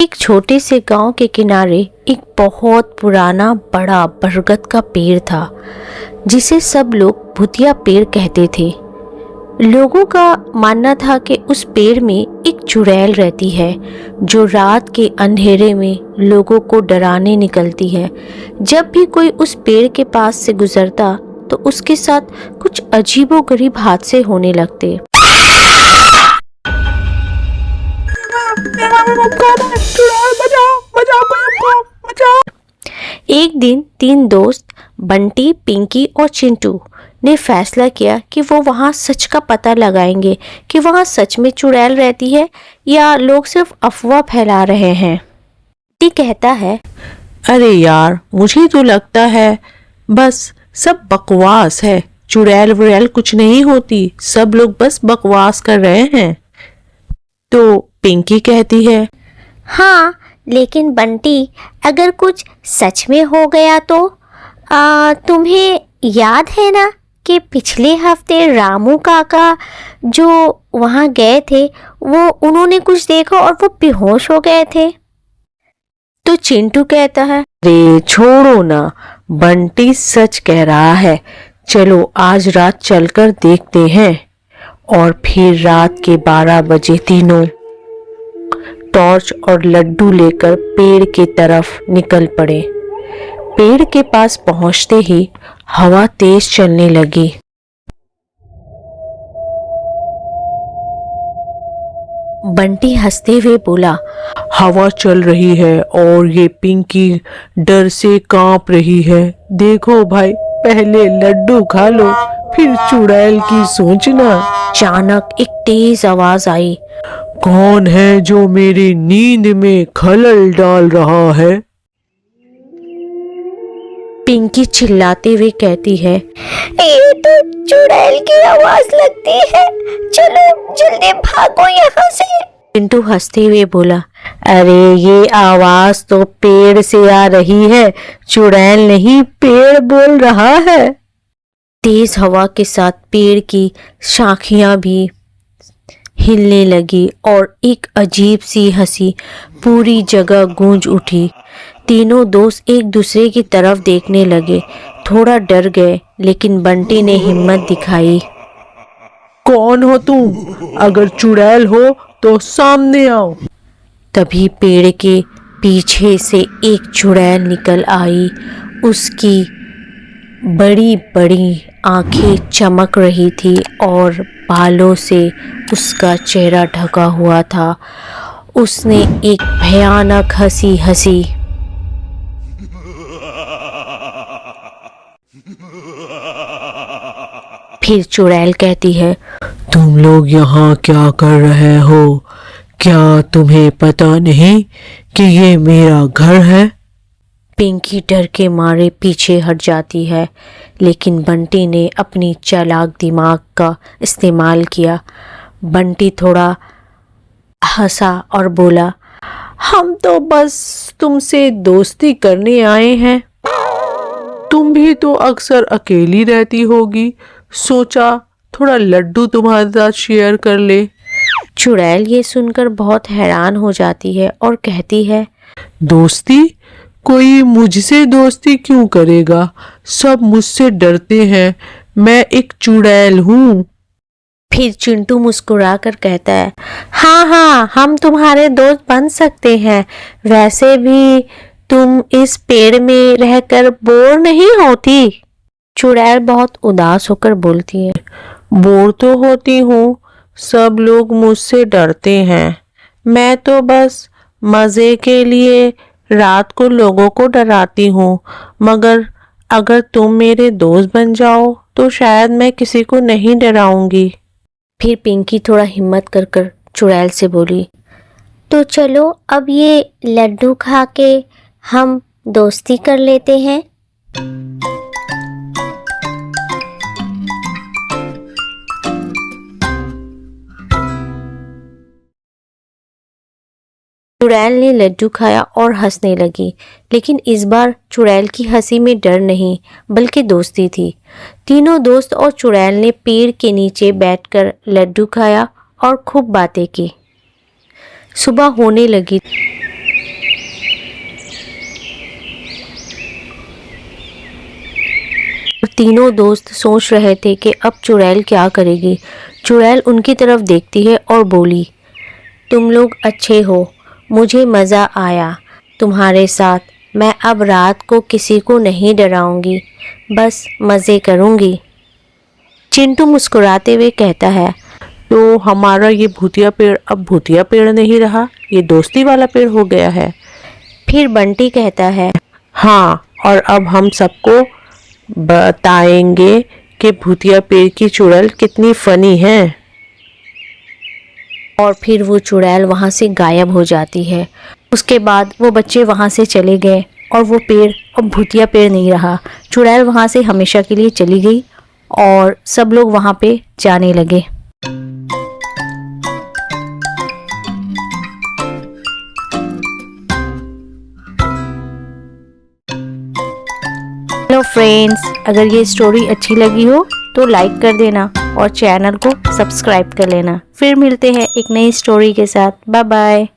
एक छोटे से गांव के किनारे एक बहुत पुराना बड़ा बरगद का पेड़ था जिसे सब लोग भूतिया पेड़ कहते थे। लोगों का मानना था कि उस पेड़ में एक चुड़ैल रहती है जो रात के अंधेरे में लोगों को डराने निकलती है। जब भी कोई उस पेड़ के पास से गुजरता तो उसके साथ कुछ अजीबोगरीब हादसे होने लगते। एक दिन 3 दोस्त बंटी, पिंकी और चिंटू ने फैसला किया कि वो वहाँ सच का पता लगाएंगे कि वहाँ सच में चुड़ैल रहती है या लोग सिर्फ अफवाह फैला रहे हैं। बंटी कहता है, अरे यार, मुझे तो लगता है बस सब बकवास है। चुड़ैल वुड़ैल कुछ नहीं होती, सब लोग बस बकवास कर रहे हैं। तो पिंकी कहती है, हाँ लेकिन बंटी, अगर कुछ सच में हो गया तो तुम्हें याद है ना कि पिछले हफ्ते रामू काका जो वहाँ गए थे वो उन्होंने कुछ देखा और वो बेहोश हो गए थे। तो चिंटू कहता है, अरे छोड़ो ना, बंटी सच कह रहा है, चलो आज रात चलकर देखते हैं। और फिर रात के 12 बजे तीनों टॉर्च और लड्डू लेकर पेड़ की तरफ निकल पड़े। पेड़ के पास पहुंचते ही हवा तेज चलने लगी। बंटी हंसते हुए बोला, हवा चल रही है और ये पिंकी डर से कांप रही है। देखो भाई, पहले लड्डू खा लो, फिर चुड़ैल की सोचना। अचानक एक तेज आवाज आई, कौन है जो मेरी नींद में खलल डाल रहा है? पिंकी चिल्लाते हुए कहती है, ये तो चुड़ैल की आवाज लगती है, चलो जल्दी भागो यहाँ से। चिंटू हंसते हुए बोला, अरे ये आवाज तो पेड़ से आ रही है, चुड़ैल नहीं पेड़ बोल रहा है। तेज हवा के साथ पेड़ की शाखियां भी हिलने लगी और एक अजीब सी हंसी पूरी जगह गूंज उठी। तीनों दोस्त एक दूसरे की तरफ देखने लगे, थोड़ा डर गए, लेकिन बंटी ने हिम्मत दिखाई। कौन हो तुम? अगर चुड़ैल हो तो सामने आओ। तभी पेड़ के पीछे से एक चुड़ैल निकल आई। उसकी बड़ी बड़ी आंखें चमक रही थी और बालों से उसका चेहरा ढका हुआ था। उसने एक भयानक हंसी हंसी। फिर चुड़ैल कहती है, तुम लोग यहाँ क्या कर रहे हो? क्या तुम्हें पता नहीं कि ये मेरा घर है? पिंकी डर के मारे पीछे हट जाती है, लेकिन बंटी ने अपनी चालाक दिमाग का इस्तेमाल किया। बंटी थोड़ा हंसा और बोला, हम तो बस तुमसे दोस्ती करने आए हैं। तुम भी तो अक्सर अकेली रहती होगी, सोचा थोड़ा लड्डू तुम्हारे साथ शेयर कर ले। चुड़ैल ये सुनकर बहुत हैरान हो जाती है और कहती है, दोस्ती? कोई मुझसे दोस्ती क्यों करेगा? सब मुझसे डरते हैं, मैं एक चुड़ैल हूँ। फिर चिंटू मुस्कुराकर कहता है, हाँ हाँ, हम तुम्हारे दोस्त बन सकते हैं। वैसे भी तुम इस पेड़ में रहकर बोर नहीं होती। चुड़ैल बहुत उदास होकर बोलती है, बोर तो होती हूँ, सब लोग मुझसे डरते हैं। मैं तो बस मज़े के लिए रात को लोगों को डराती हूँ, मगर अगर तुम मेरे दोस्त बन जाओ तो शायद मैं किसी को नहीं डराऊंगी। फिर पिंकी थोड़ा हिम्मत कर कर चुड़ैल से बोली, तो चलो अब ये लड्डू खा के हम दोस्ती कर लेते हैं। चुड़ैल ने लड्डू खाया और हंसने लगी, लेकिन इस बार चुड़ैल की हंसी में डर नहीं बल्कि दोस्ती थी। तीनों दोस्त और चुड़ैल ने पेड़ के नीचे बैठकर लड्डू खाया और खूब बातें की। सुबह होने लगी। तीनों दोस्त सोच रहे थे कि अब चुड़ैल क्या करेगी। चुड़ैल उनकी तरफ देखती है और बोली, तुम लोग अच्छे हो, मुझे मज़ा आया तुम्हारे साथ। मैं अब रात को किसी को नहीं डराऊंगी, बस मज़े करूंगी। चिंटू मुस्कुराते हुए कहता है, तो हमारा ये भूतिया पेड़ अब भूतिया पेड़ नहीं रहा, ये दोस्ती वाला पेड़ हो गया है। फिर बंटी कहता है, हाँ, और अब हम सबको बताएंगे कि भूतिया पेड़ की चुड़ैल कितनी फनी है। और फिर वो चुड़ैल वहाँ से गायब हो जाती है। उसके बाद वो बच्चे वहाँ से चले गए और वो पेड़ अब भूतिया पेड़ नहीं रहा। चुड़ैल वहाँ से हमेशा के लिए चली गई और सब लोग वहाँ पे जाने लगे। हेलो फ्रेंड्स, अगर ये स्टोरी अच्छी लगी हो तो लाइक कर देना और चैनल को सब्सक्राइब कर लेना। फिर मिलते हैं एक नई स्टोरी के साथ। Bye bye.